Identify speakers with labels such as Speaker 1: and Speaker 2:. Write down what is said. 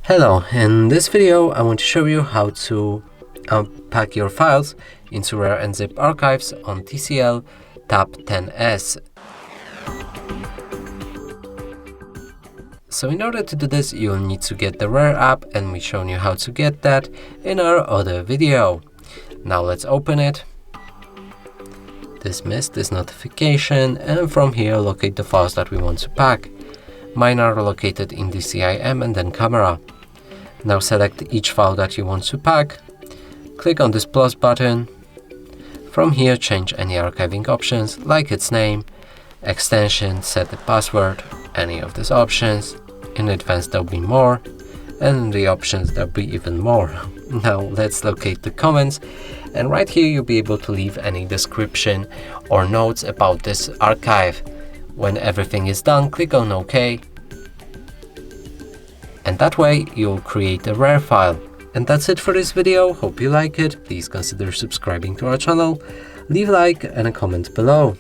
Speaker 1: Hello, in this video I want to show you how to pack your files into RAR and zip archives on TCL Tab 10s. So in order to do this, you'll need to get the RAR app, and we've shown you how to get that in our other video. Now let's open it, dismiss this notification, and from here locate the files that we want to pack. Mine are located in the CIM and then camera. Now select each file that you want to pack, click on this plus button. From here change any archiving options like its name, extension, set the password, any of these options. In advanced there'll be more, and in the options there'll be even more. Now let's locate the comments, and right here you'll be able to leave any description or notes about this archive. When everything is done, click on OK. And that way you'll create a RAR file. And that's it for this video. Hope you like it. Please consider subscribing to our channel, leave a like and a comment below.